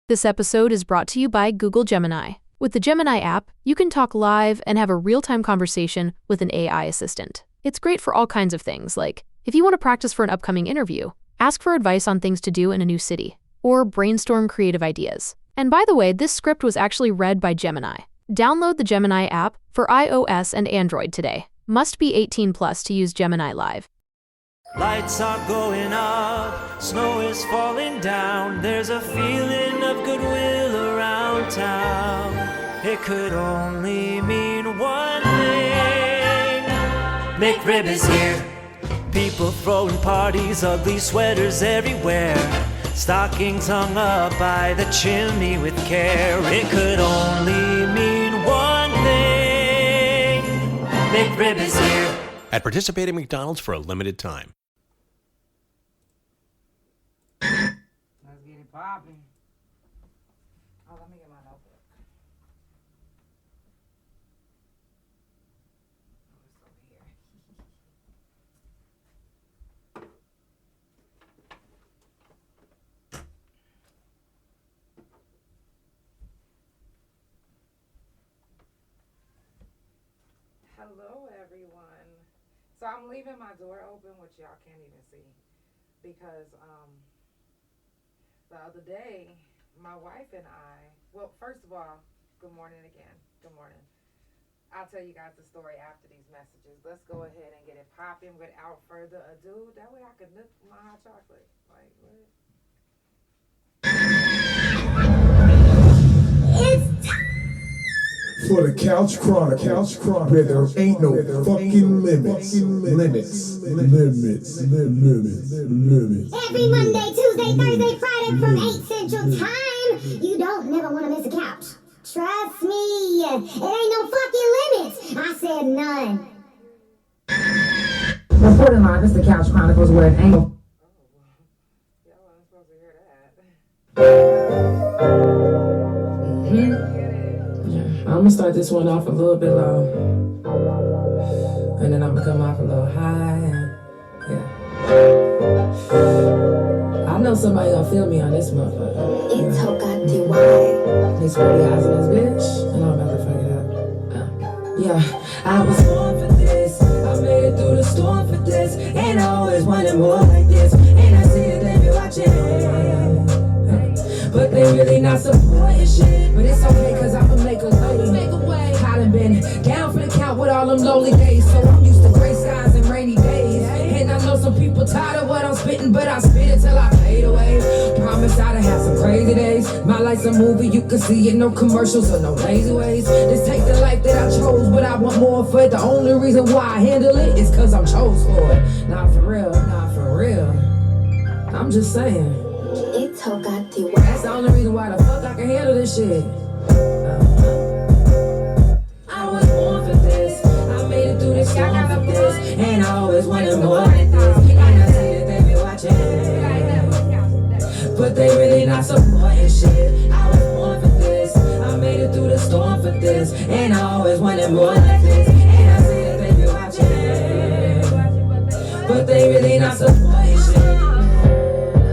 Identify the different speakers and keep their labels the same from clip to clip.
Speaker 1: This episode is brought to you by Google Gemini. With the Gemini app, you can talk live and have a real-time conversation with an AI assistant. It's great for all kinds of things, like if you want to practice for an upcoming interview, ask for advice on things to do in a new city, or brainstorm creative ideas. And by the way, this script was actually read by Gemini. Download the Gemini app for iOS and Android today. Must be 18 plus to use Gemini Live.
Speaker 2: Lights are going up, snow is falling down. There's a feeling of goodwill around town. It could only mean one thing. McRib is here. People throwing parties, ugly sweaters everywhere. Stockings hung up by the chimney with care. It could only mean one thing. McRib is here.
Speaker 3: At participating McDonald's for a limited time.
Speaker 4: Let's get it popping. Oh, let me get my notebook. Oh, it's over here. Hello, everyone. So I'm leaving my door open, which y'all can't even see, because the other day, my wife and I, well, first of all, good morning again. Good morning. I'll tell you guys the story after these messages. Let's go ahead and get it popping without further ado. That way I can nip my hot chocolate. Like, what?
Speaker 5: For the Couch Chronicles, where there ain't no fucking limits.
Speaker 6: Every Monday, Tuesday, Thursday, Friday from 8 Central Time. You don't never want to miss a couch. Trust me, it ain't no fucking limits. I said none.
Speaker 4: Reporting live, it's the Couch Chronicles, where it ain't no...
Speaker 2: Y'all wasn't supposed to hear that.
Speaker 4: I'm gonna start this one off a little bit low, and then I'm gonna come off a little high. I know somebody gonna feel me on this motherfucker.
Speaker 6: It's so goddamn wide.
Speaker 4: These 40 eyes on this bitch, and I'm about to fuck it up. I was born for this. I made it through the storm for this, and I always wanted more like this. And I see that they be watching, but they really not supporting shit. But it's okay, cause I'ma make a way. I done been down for the count with all them lonely days, so I'm used to gray skies and rainy days. And I know some people tired of what I'm spitting, but I spit it till I fade away. Promise I done have some crazy days. My life's a movie, you can see it, no commercials or no lazy ways. Just take the life that I chose, but I want more for it. The only reason why I handle it is cause I'm chose for it. Not for real, not for real. I'm just saying.
Speaker 6: It's so goddamn wide.
Speaker 4: That's the only reason why the fuck I can handle this shit. I was born for this. I made it through this storm for this, and I always wanted more like this. And I see that they be watching, but they really not supporting shit. I was born for this. I made it through the storm for this, and I always wanted more like this. And I see that they be watching, but they really not supporting shit.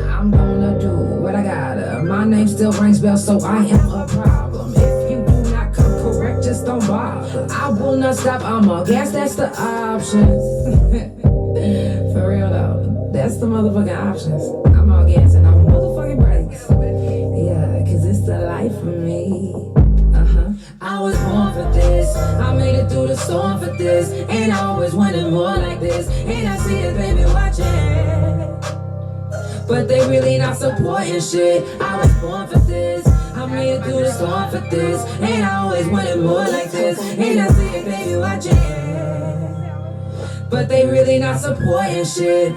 Speaker 4: I'm gonna do what I gotta. My name still rings bells, so I am a problem. If you do not come correct, just don't bother. I will not stop, I'm a gas, that's the options. For real though, that's the motherfucking options. I'm all gas and I'm motherfucking brakes. Yeah, cause it's the life for me. I was born for this. I made it through the storm for this, and I always wanted more like this. And I see it, baby, watching, but they really not supporting shit. I was born for this. I made it through the storm for this, and I always wanted more like this. And I see it, baby, watching, but they really not supporting shit.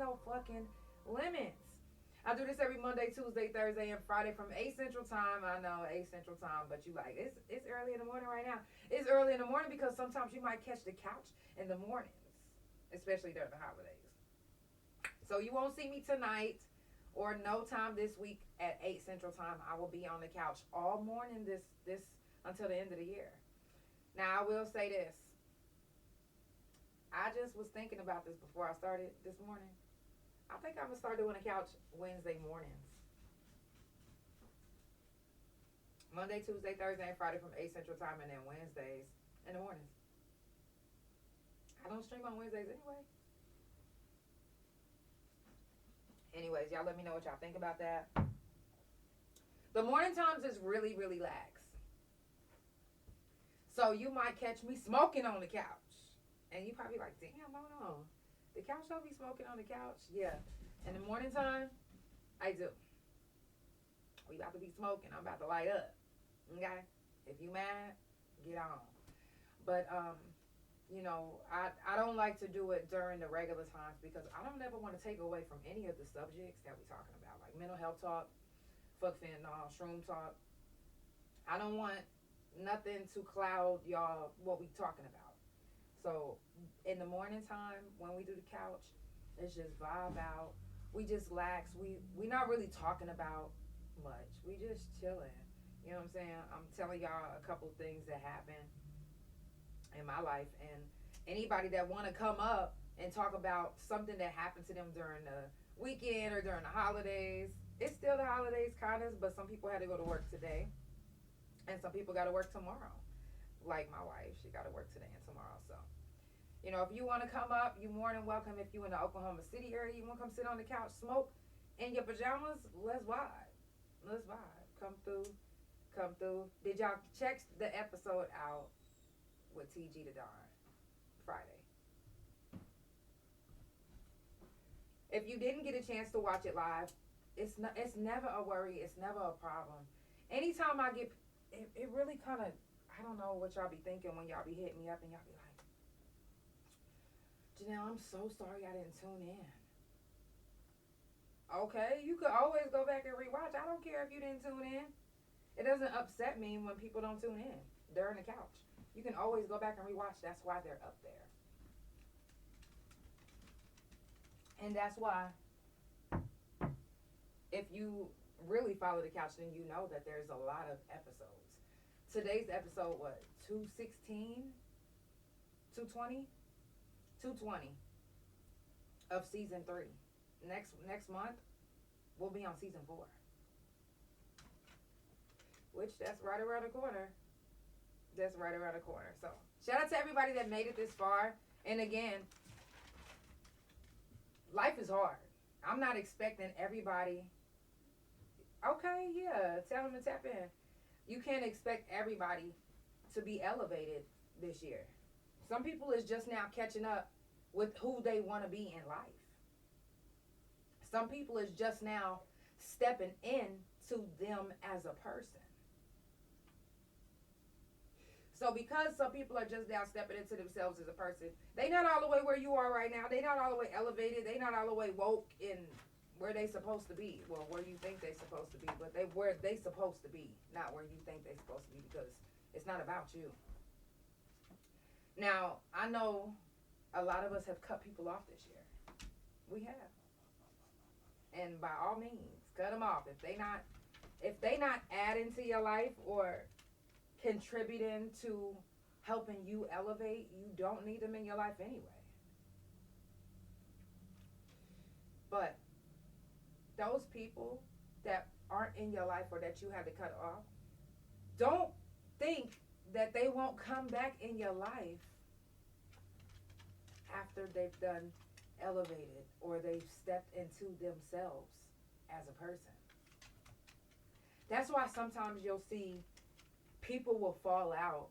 Speaker 7: no fucking limits. I do this every Monday, Tuesday, Thursday, and Friday from 8 Central Time. I know, 8 Central Time, but you like, it's early in the morning right now. It's early in the morning because sometimes you might catch the couch in the mornings, especially during the holidays. So you won't see me tonight or no time this week at 8 Central Time. I will be on the couch all morning this until the end of the year. Now, I will say this. I just was thinking about this before I started this morning. I think I'm going to start doing a couch Wednesday mornings. Monday, Tuesday, Thursday, and Friday from 8 Central Time, and then Wednesdays in the mornings. I don't stream on Wednesdays anyway. Anyways, y'all let me know what y'all think about that. The morning times is really, really lax. So you might catch me smoking on the couch. And you probably like, damn, hold on. The couch don't be smoking on the couch? Yeah. In the morning time, I do. We about to be smoking. I'm about to light up. Okay? If you mad, get on. But, you know, I don't like to do it during the regular times because I don't ever want to take away from any of the subjects that we're talking about. Like mental health talk, fuck fentanyl, shroom talk. I don't want nothing to cloud y'all what we talking about. So in the morning time when we do the couch, it's just vibe out. We just lax. We not really talking about much. We just chilling. You know what I'm saying? I'm telling y'all a couple things that happened in my life, and anybody that want to come up and talk about something that happened to them during the weekend or during the holidays. It's still the holidays kind of, but some people had to go to work today and some people got to work tomorrow. Like my wife, she got to work today and tomorrow. So, you know, if you want to come up, you're more than welcome. If you in the Oklahoma City area, you want to come sit on the couch, smoke in your pajamas, let's vibe. Let's vibe. Come through. Did y'all check the episode out with TG the Don Friday? If you didn't get a chance to watch it live, it's never a worry. It's never a problem. Anytime I get, it really kind of, I don't know what y'all be thinking when y'all be hitting me up and y'all be like, Janelle, I'm so sorry I didn't tune in. Okay, you could always go back and rewatch. I don't care if you didn't tune in. It doesn't upset me when people don't tune in during the couch. You can always go back and rewatch. That's why they're up there. And that's why if you really follow the couch, then you know that there's a lot of episodes. Today's episode, what, 216? 220? 220 of season 3. Next month, we'll be on season 4. Which, that's right around the corner. That's right around the corner. So, shout out to everybody that made it this far. And again, life is hard. I'm not expecting everybody. Okay, yeah, tell them to tap in. You can't expect everybody to be elevated this year. Some people is just now catching up with who they want to be in life. Some people is just now stepping into them as a person. So because some people are just now stepping into themselves as a person, they not all the way where you are right now. They not all the way elevated. They not all the way woke in where they supposed to be. Well, where you think they supposed to be, but where they supposed to be, not where you think they supposed to be, because it's not about you. Now, I know a lot of us have cut people off this year. We have. And by all means, cut them off. If they not adding to your life or contributing to helping you elevate, you don't need them in your life anyway. But those people that aren't in your life or that you had to cut off, don't think that they won't come back in your life after they've done elevated or they've stepped into themselves as a person. That's why sometimes you'll see people will fall out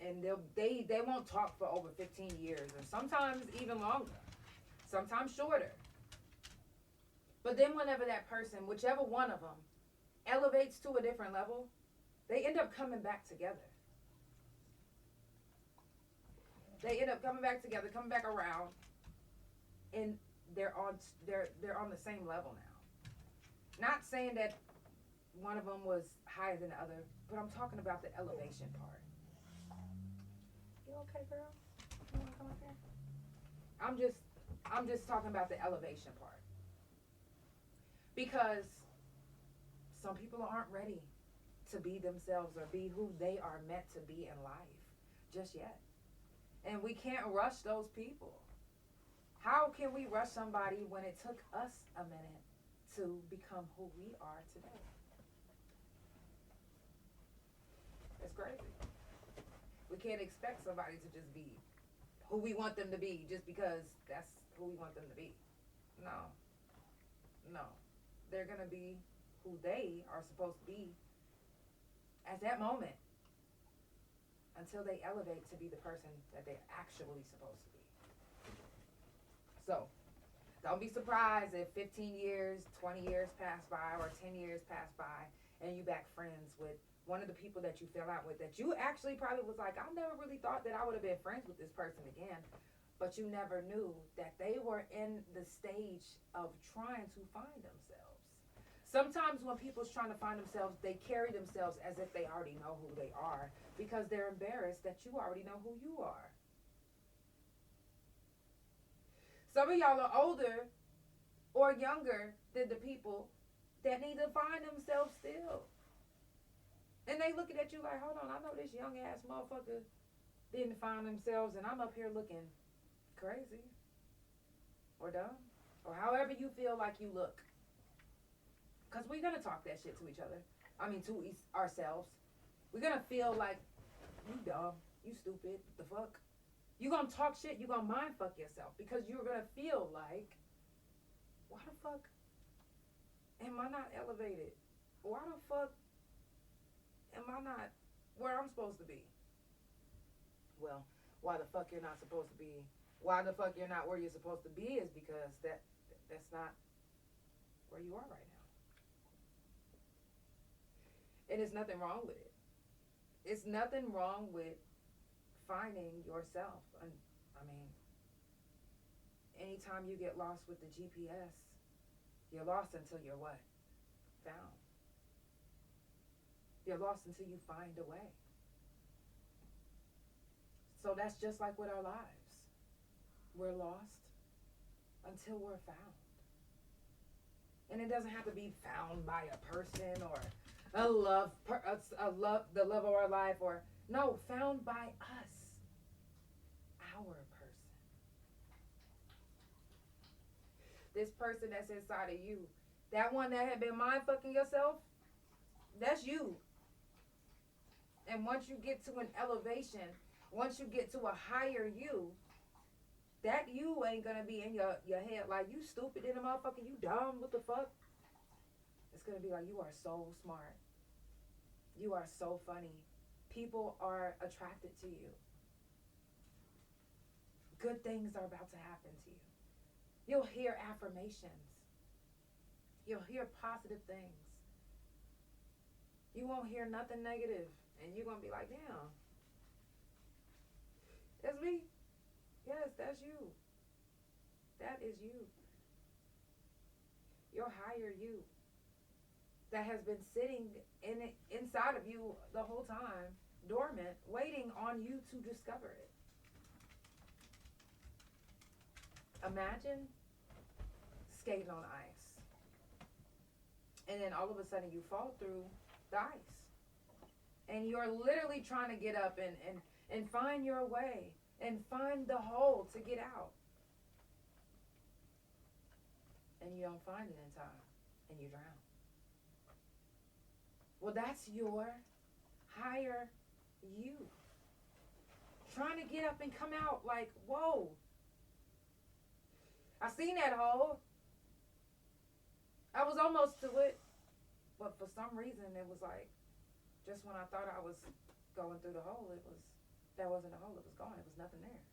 Speaker 7: and they won't talk for over 15 years or sometimes even longer, sometimes shorter. But then whenever that person, whichever one of them, elevates to a different level, they end up coming back together. They end up coming back together, coming back around, and they're on the same level now. Not saying that one of them was higher than the other, but I'm talking about the elevation part. You okay, girl? You wanna come up here? I'm just talking about the elevation part. Because some people aren't ready to be themselves or be who they are meant to be in life just yet. And we can't rush those people. How can we rush somebody when it took us a minute to become who we are today? It's crazy. We can't expect somebody to just be who we want them to be just because that's who we want them to be. No. They're going to be who they are supposed to be at that moment until they elevate to be the person that they're actually supposed to be. So, don't be surprised if 15 years, 20 years pass by, or 10 years pass by, and you back friends with one of the people that you fell out with that you actually probably was like, I never really thought that I would have been friends with this person again. But you never knew that they were in the stage of trying to find themselves. Sometimes when people's trying to find themselves, they carry themselves as if they already know who they are because they're embarrassed that you already know who you are. Some of y'all are older or younger than the people that need to find themselves still. And they looking at you like, hold on, I know this young ass motherfucker didn't find themselves and I'm up here looking crazy or dumb or however you feel like you look. Because we're going to talk that shit to each other. I mean, to ourselves. We're going to feel like, you dumb, you stupid, the fuck. You're going to talk shit, you're going to mind fuck yourself. Because you're going to feel like, why the fuck am I not elevated? Why the fuck am I not where I'm supposed to be? Well, why the fuck you're not supposed to be, why the fuck you're not where you're supposed to be is because that's not where you are right now. And there's nothing wrong with it. It's nothing wrong with finding yourself. I mean, anytime you get lost with the GPS, you're lost until you're what? Found. You're lost until you find a way. So that's just like with our lives. We're lost until we're found. And it doesn't have to be found by a person or the love of our life, or no, found by us, our person. This person that's inside of you, that one that had been mind fucking yourself, that's you. And once you get to an elevation, once you get to a higher you, that you ain't gonna be in your head like, you stupid in a motherfucker, you dumb, what the fuck? It's gonna be like, you are so smart. You are so funny. People are attracted to you. Good things are about to happen to you. You'll hear affirmations. You'll hear positive things. You won't hear nothing negative. And you're going to be like, damn. That's me. Yes, that's you. That is you. Your higher you. That has been sitting inside of you the whole time, dormant, waiting on you to discover it. Imagine skating on ice. And then all of a sudden you fall through the ice. And you're literally trying to get up and find your way and find the hole to get out. And you don't find it in time. And you drown. Well, that's your higher you. Trying to get up and come out like, whoa. I seen that hole. I was almost to it. But for some reason, it was like, just when I thought I was going through the hole, that wasn't a hole, it was gone. It was nothing there.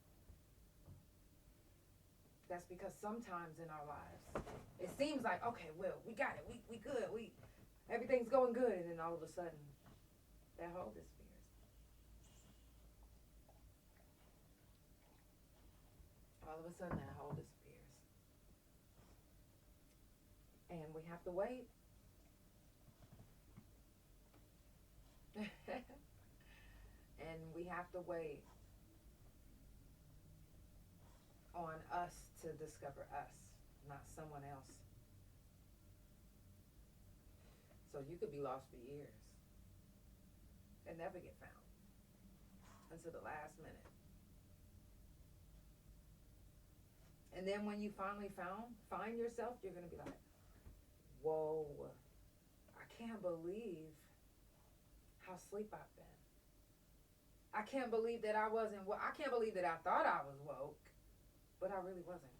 Speaker 7: That's because sometimes in our lives, it seems like, okay, well, we got it. We good. Everything's going good. And then all of a sudden, that hole disappears. All of a sudden, that hole disappears. And we have to wait. And we have to wait on us to discover us, not someone else. So you could be lost for years and never get found until the last minute. And then when you finally find yourself, you're going to be like, whoa, I can't believe how asleep I've been. I can't believe that I wasn't, I can't believe that I thought I was woke, but I really wasn't.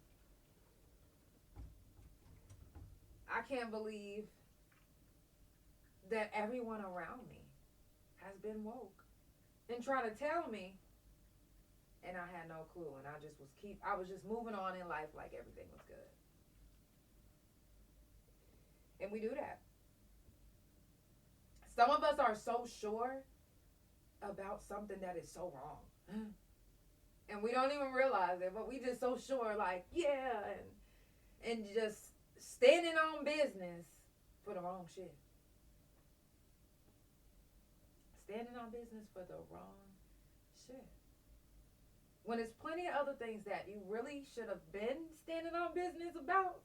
Speaker 7: I can't believe that everyone around me has been woke and try to tell me, and I had no clue, and I was just moving on in life like everything was good. And we do that. Some of us are so sure about something that is so wrong. And we don't even realize it, but we just so sure, like, yeah, and just standing on business for the wrong shit. Standing on business for the wrong shit. When there's plenty of other things that you really should have been standing on business about,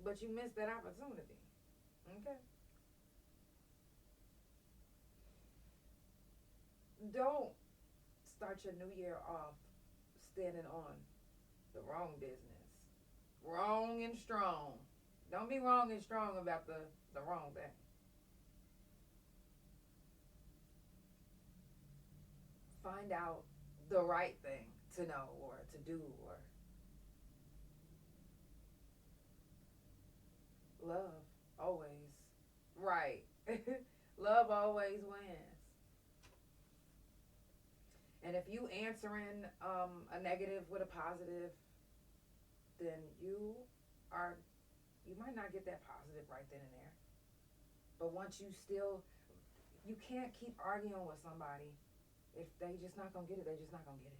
Speaker 7: but you missed that opportunity. Okay? Don't start your new year off standing on the wrong business. Wrong and strong. Don't be wrong and strong about the wrong thing. Find out the right thing to know or to do, or love always. Right. Love always wins. And if you answering a negative with a positive, then you might not get that positive right then and there. But once you can't keep arguing with somebody. If they just not gonna get it, they just not gonna get it.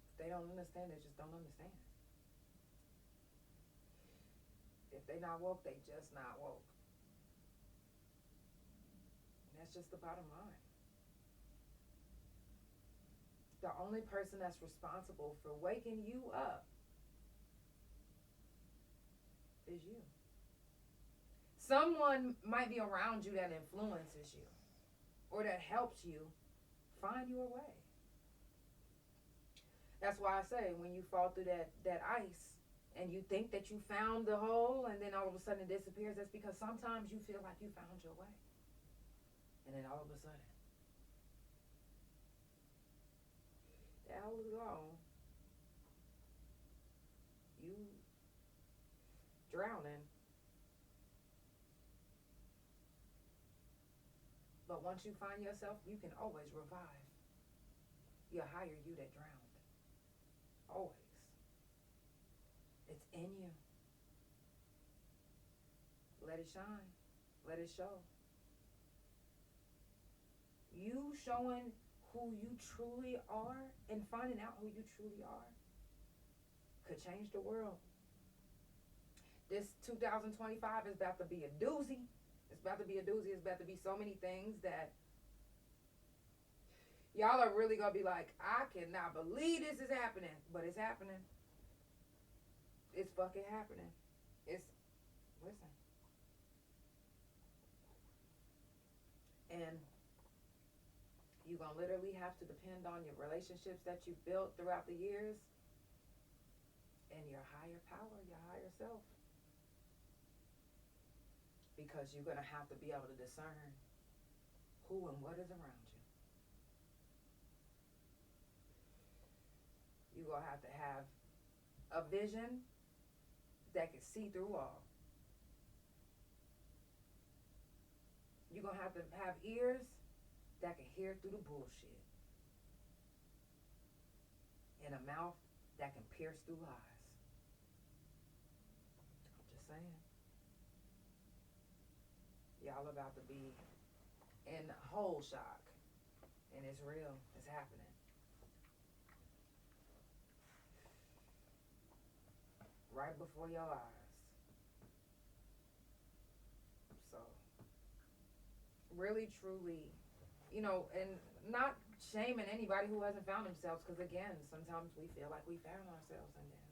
Speaker 7: If they don't understand, they just don't understand. If they not woke, they just not woke. And that's just the bottom line. The only person that's responsible for waking you up is you. Someone might be around you that influences you or that helps you find your way. That's why I say when you fall through that ice and you think that you found the hole and then all of a sudden it disappears, that's because sometimes you feel like you found your way. And then all of a sudden, the hell is gone. You drowning. But once you find yourself, you can always revive your higher you that drowned. Always. It's in you. Let it shine. Let it show. You showing who you truly are and finding out who you truly are could change the world. This 2025 is about to be a doozy. It's about to be a doozy. It's about to be so many things that y'all are really going to be like, I cannot believe this is happening. But it's happening. It's fucking happening. Listen. And you're going to literally have to depend on your relationships that you built throughout the years and your higher power, your higher self. Because you're going to have to be able to discern who and what is around you. You're going to have a vision that can see through all. You're going to have ears that can hear through the bullshit. And a mouth that can pierce through lies. I'm just saying. Y'all about to be in whole shock. And it's real. It's happening. Right before your eyes. really, truly, you know, and not shaming anybody who hasn't found themselves, because again, sometimes we feel like we found ourselves, and then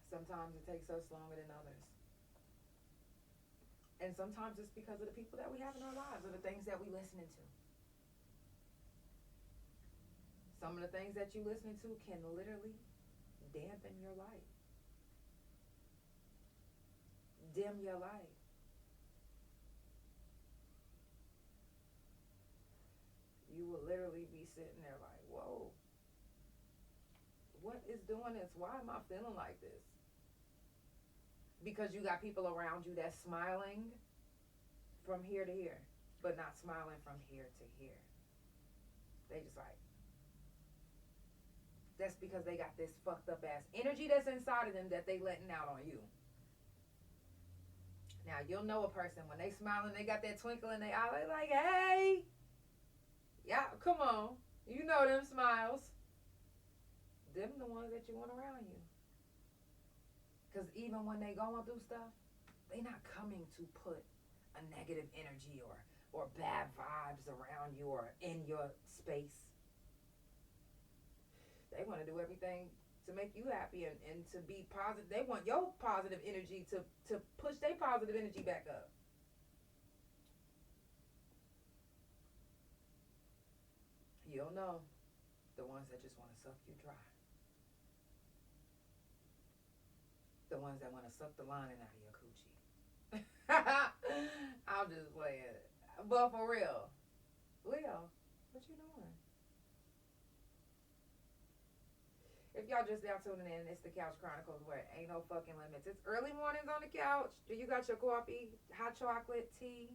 Speaker 7: sometimes it takes us longer than others. And sometimes it's because of the people that we have in our lives or the things that we listening to. Some of the things that you listening to can literally dampen your light. Dim your light. You will literally be sitting there like, whoa, what is doing this? Why am I feeling like this? Because you got people around you that's smiling from here to here, but not smiling from here to here. They just like, that's because they got this fucked up ass energy that's inside of them that they letting out on you. Now, you'll know a person when they smiling, they got that twinkle in their eye, they like, hey, yeah, come on. You know them smiles. Them the ones that you want around you. Because even when they going through stuff, they not coming to put a negative energy or bad vibes around you or in your space. They want to do everything to make you happy and to be positive. They want your positive energy to push their positive energy back up. You'll know the ones that just want to suck you dry. The ones that want to suck the lining out of your coochie. I'm just playing. But for real, Leo, what you doing? If y'all just now tuning in, it's the Couch Chronicles where it ain't no fucking limits. It's early mornings on the couch. Do you got your coffee, hot chocolate, tea?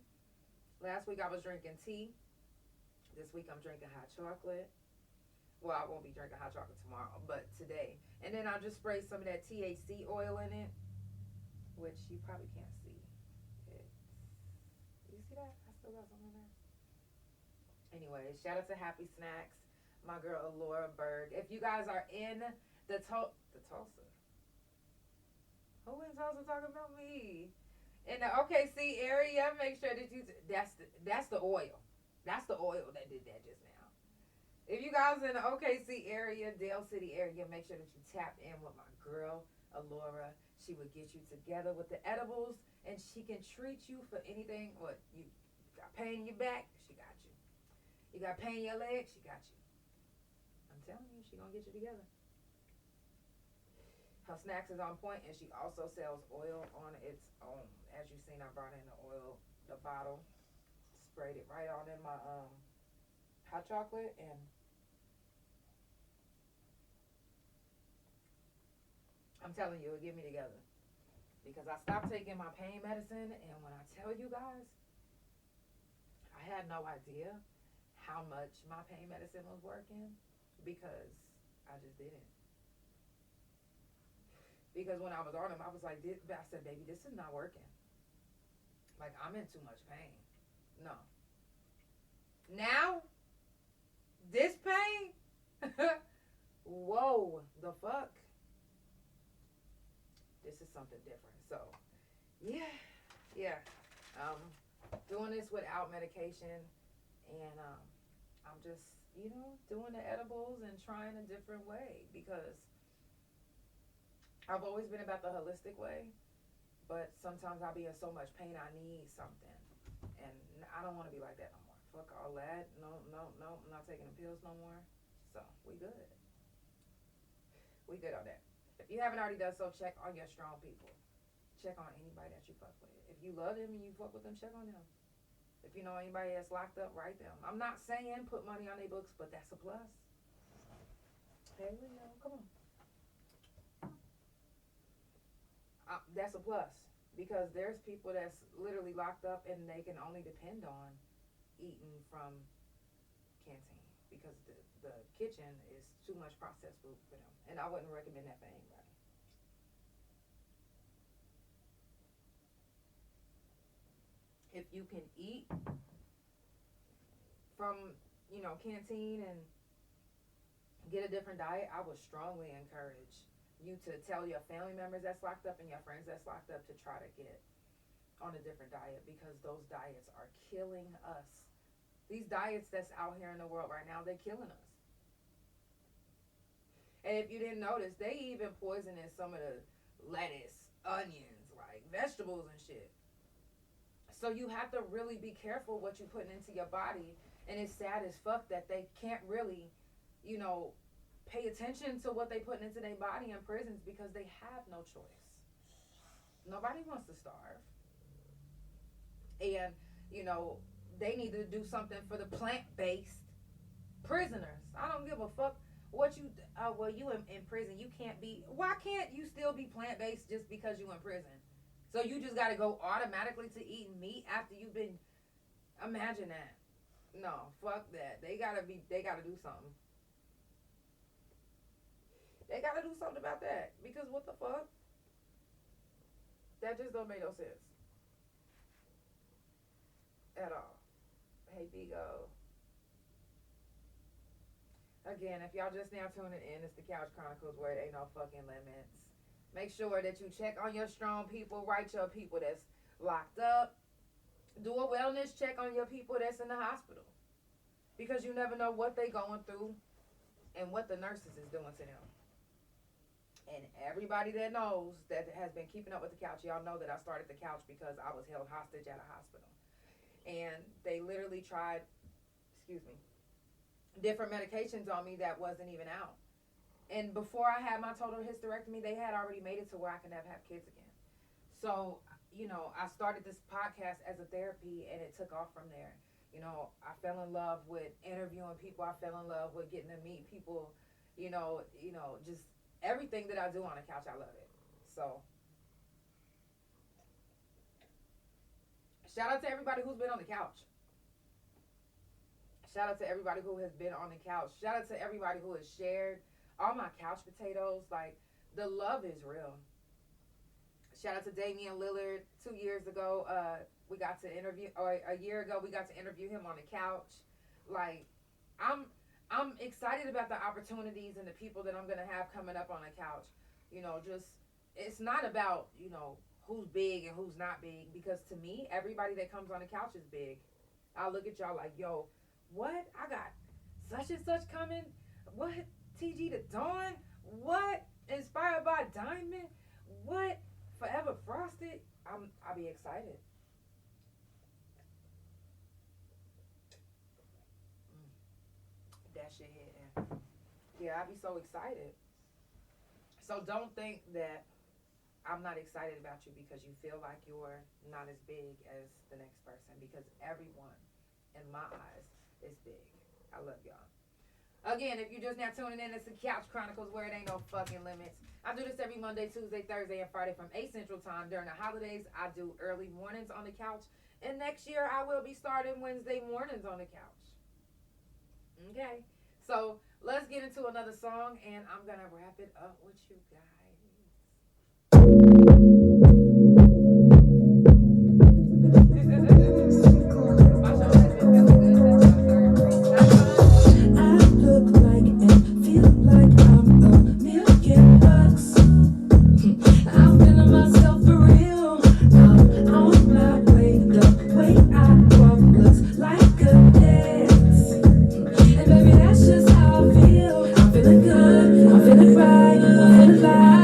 Speaker 7: Last week I was drinking tea. This week I'm drinking hot chocolate. Well, I won't be drinking hot chocolate tomorrow, but today. And then I'll just spray some of that THC oil in it, which you probably can't see. You see that? I still got some in there. Anyway, shout out to Happy Snacks, my girl Laura Berg. If you guys are in the Tulsa. Who in Tulsa talking about me? In the OKC area, make sure that that's the oil. That's the oil that did that just now. If you guys in the OKC area, Dale City area, make sure that you tap in with my girl, Alora. She would get you together with the edibles, and she can treat you for anything. What, you got pain in your back? She got you. You got pain in your leg? She got you. I'm telling you, she gonna get you together. Her snacks is on point, and she also sells oil on its own. As you seen, I brought in the oil, the bottle, sprayed it right on in my hot chocolate, and I'm telling you, it get me together. Because I stopped taking my pain medicine, and when I tell you guys, I had no idea how much my pain medicine was working, because I just didn't. Because when I was on them, I was like, I said, baby, this is not working. Like, I'm in too much pain. No. Now, this pain, whoa, the fuck. This is something different. So, yeah. Doing this without medication, and I'm just, doing the edibles and trying a different way, because I've always been about the holistic way, but sometimes I'll be in so much pain I need something, and I don't want to be like that no more. Fuck all that. No, I'm not taking the pills no more. So, we good. We good on that. If you haven't already done so, check on your strong people. Check on anybody that you fuck with. If you love them and you fuck with them, check on them. If you know anybody that's locked up, write them. I'm not saying put money on their books, but that's a plus. Hey, Leo, come on. That's a plus, because there's people that's literally locked up and they can only depend on eating from canteen, because the kitchen is too much processed food for them, and I wouldn't recommend that for anybody. If you can eat from canteen and get a different diet, I would strongly encourage you to tell your family members that's locked up and your friends that's locked up to try to get on a different diet, because those diets are killing us. These diets that's out here in the world right now, they're killing us. And if you didn't notice, they even poisoning some of the lettuce, onions, like vegetables and shit. So you have to really be careful what you're putting into your body. And it's sad as fuck that they can't really, pay attention to what they putting into their body in prisons, because they have no choice. Nobody wants to starve. And, they need to do something for the plant-based prisoners. I don't give a fuck what you, you in prison, you can't be, why can't you still be plant-based just because you in prison? So you just got to go automatically to eating meat after you've been, imagine that. No, fuck that. They got to do something. They got to do something about that, because what the fuck? That just don't make no sense. At all. Hey, Bigo. Again, if y'all just now tuning in, it's the Couch Chronicles, where it ain't no fucking limits. Make sure that you check on your strong people, write your people that's locked up. Do a wellness check on your people that's in the hospital, because you never know what they going through and what the nurses is doing to them. And everybody that knows, that has been keeping up with the couch, y'all know that I started the couch because I was held hostage at a hospital. And they literally tried, different medications on me that wasn't even out. And before I had my total hysterectomy, they had already made it to where I can never have kids again. So, I started this podcast as a therapy, and it took off from there. I fell in love with interviewing people. I fell in love with getting to meet people, just everything that I do on the couch, I love it. So, shout out to everybody who's been on the couch. Shout out to everybody who has been on the couch. Shout out to everybody who has shared all my couch potatoes. Like, the love is real. Shout out to Damian Lillard. 2 years ago, we got to interview, or a year ago, we got to interview him on the couch. Like, I'm excited about the opportunities and the people that I'm going to have coming up on the couch. It's not about, who's big and who's not big, because to me, everybody that comes on the couch is big. I look at y'all like, yo, what? I got such and such coming? What? TG the Dawn? What? Inspired by Diamond? What? Forever Frosted? I'll be excited. That shit hitting. Yeah, I'll be so excited. So don't think that I'm not excited about you because you feel like you're not as big as the next person, because everyone, in my eyes, is big. I love y'all. Again, if you're just now tuning in, it's the Couch Chronicles, where it ain't no fucking limits. I do this every Monday, Tuesday, Thursday, and Friday from 8 Central Time. During the holidays, I do early mornings on the couch. And next year, I will be starting Wednesday mornings on the couch. Okay. So, let's get into another song, and I'm going to wrap it up with you guys.
Speaker 4: Feeling right, I'm feeling live.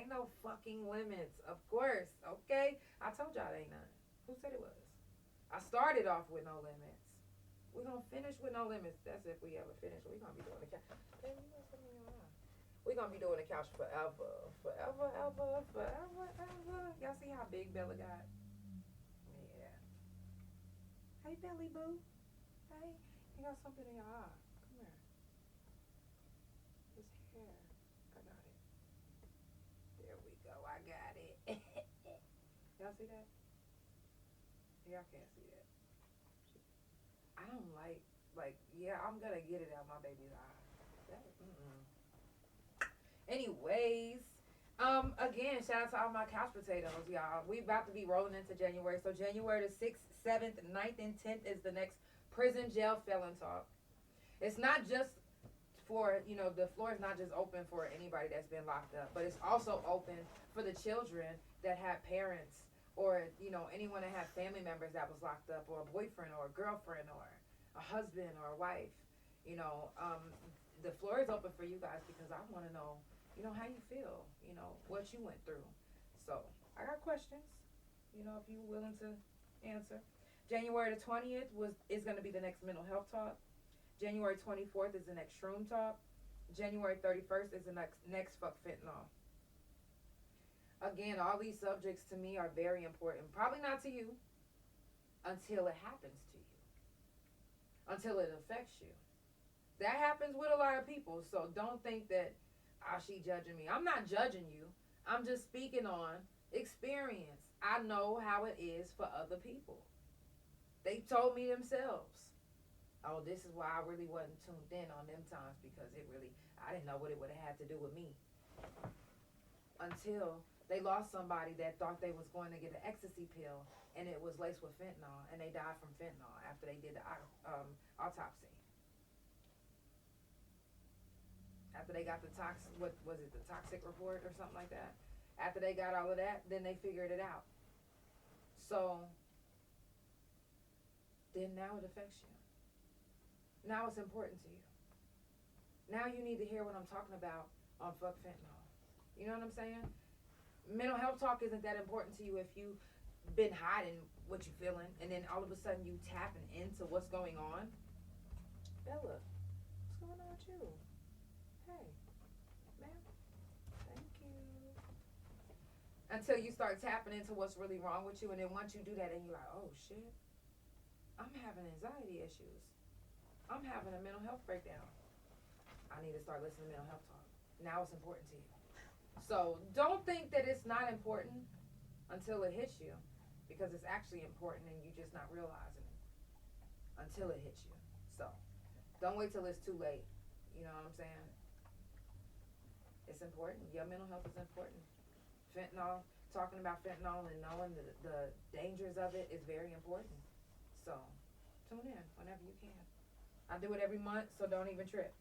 Speaker 7: ain't no fucking limits. Of course, okay? I told y'all it ain't none. Who said it was? I started off with no limits. We're gonna finish with no limits. That's if we ever finish. We're gonna be doing the couch. We're gonna be doing the couch forever. Forever, ever, forever, ever. Y'all see how big Bella got? Yeah. Hey, Belly Boo. Hey, you got something in your eye. Come here. This hair. I got it. There we go. I got it. Y'all see that? Y'all can't see that. I don't like, yeah, I'm gonna get it out my baby's eye. Anyways, again, shout out to all my couch potatoes, y'all. We about to be rolling into January. So January the 6th, 7th, 9th, and 10th is the next prison jail felon talk. It's not just for, the floor is not just open for anybody that's been locked up, but it's also open for the children that have parents or, anyone that had family members that was locked up, or a boyfriend or a girlfriend or a husband or a wife. The floor is open for you guys because I want to know, how you feel, what you went through. So I got questions, if you're willing to answer. January the 20th is going to be the next mental health talk. January 24th is the next shroom talk. January 31st is the next fuck fentanyl. Again, all these subjects to me are very important. Probably not to you until it happens to you. Until it affects you. That happens with a lot of people. So don't think that, she judging me. I'm not judging you. I'm just speaking on experience. I know how it is for other people. They told me themselves. Oh, this is why I really wasn't tuned in on them times, because I didn't know what it would have had to do with me. Until they lost somebody that thought they was going to get an ecstasy pill, and it was laced with fentanyl, and they died from fentanyl after they did the autopsy. After they got the the toxic report or something like that? After they got all of that, then they figured it out. So, then now it affects you. Now it's important to you. Now you need to hear what I'm talking about on Fuck Fentanyl. You know what I'm saying? Mental health talk isn't that important to you if you've been hiding what you're feeling, and then all of a sudden you tapping into what's going on. Bella, what's going on with you? Hey, ma'am, thank you. Until you start tapping into what's really wrong with you, and then once you do that, and you're like, oh shit, I'm having anxiety issues. I'm having a mental health breakdown. I need to start listening to mental health talk. Now it's important to you. So don't think that it's not important until it hits you, because it's actually important and you're just not realizing it until it hits you. So don't wait till it's too late. You know what I'm saying? It's important. Your mental health is important. Fentanyl, talking about fentanyl and knowing the dangers of it is very important. So tune in whenever you can. I do it every month, so don't even trip.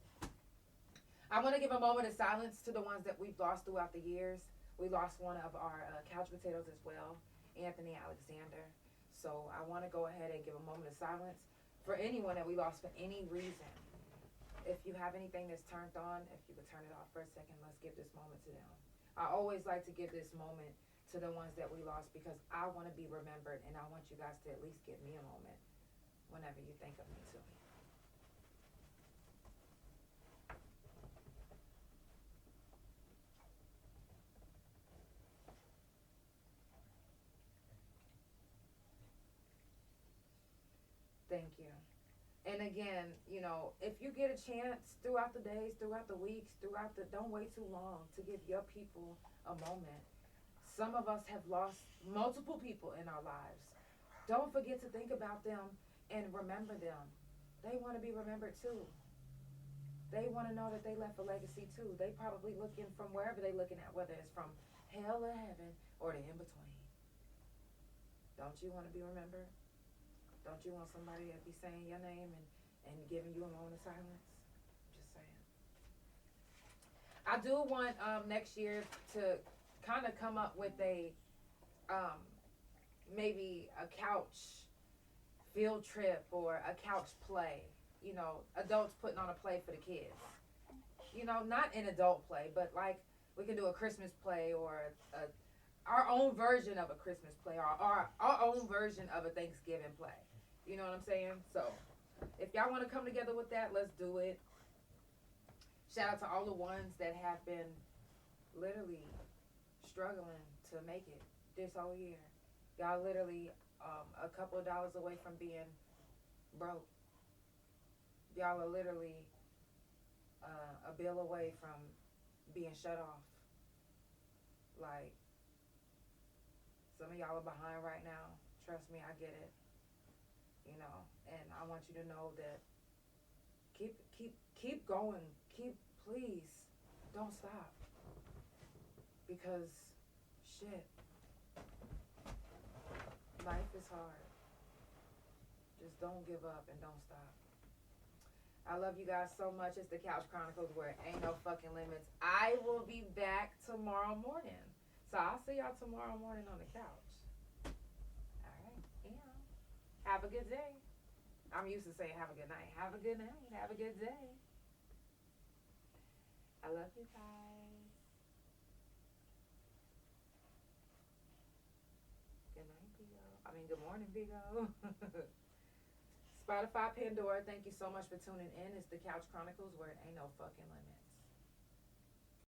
Speaker 7: I want to give a moment of silence to the ones that we've lost throughout the years. We lost one of our couch potatoes as well, Anthony Alexander. So I want to go ahead and give a moment of silence for anyone that we lost for any reason. If you have anything that's turned on, if you could turn it off for a second, let's give this moment to them. I always like to give this moment to the ones that we lost because I want to be remembered, and I want you guys to at least give me a moment whenever you think of me too. Thank you. And again, if you get a chance throughout the days, throughout the weeks, don't wait too long to give your people a moment. Some of us have lost multiple people in our lives. Don't forget to think about them and remember them. They want to be remembered too. They want to know that they left a legacy too. They probably looking from wherever they're looking at, whether it's from hell or heaven or the in-between. Don't you want to be remembered? Don't you want somebody to be saying your name and giving you a moment of silence? Just saying. I do want next year to kind of come up with a maybe a couch field trip or a couch play. Adults putting on a play for the kids. Not an adult play, but like We can do a Christmas play or our own version of a Christmas play or our own version of a Thanksgiving play. You know what I'm saying? So if y'all want to come together with that, let's do it. Shout out to all the ones that have been literally struggling to make it this whole year. Y'all literally a couple of dollars away from being broke. Y'all are literally a bill away from being shut off. Like, some of y'all are behind right now. Trust me, I get it. You know, and I want you to know that keep going. Please, don't stop. Because, shit, life is hard. Just don't give up and don't stop. I love you guys so much. It's the Couch Chronicles, where it ain't no fucking limits. I will be back tomorrow morning. So I'll see y'all tomorrow morning on the couch. All right. Yeah. Have a good day. I'm used to saying have a good night. Have a good night. Have a good day. I love you guys. Good night, Bigo. I mean, good morning, Bigo. Spotify, Pandora, thank you so much for tuning in. It's the Couch Chronicles, where it ain't no fucking limits.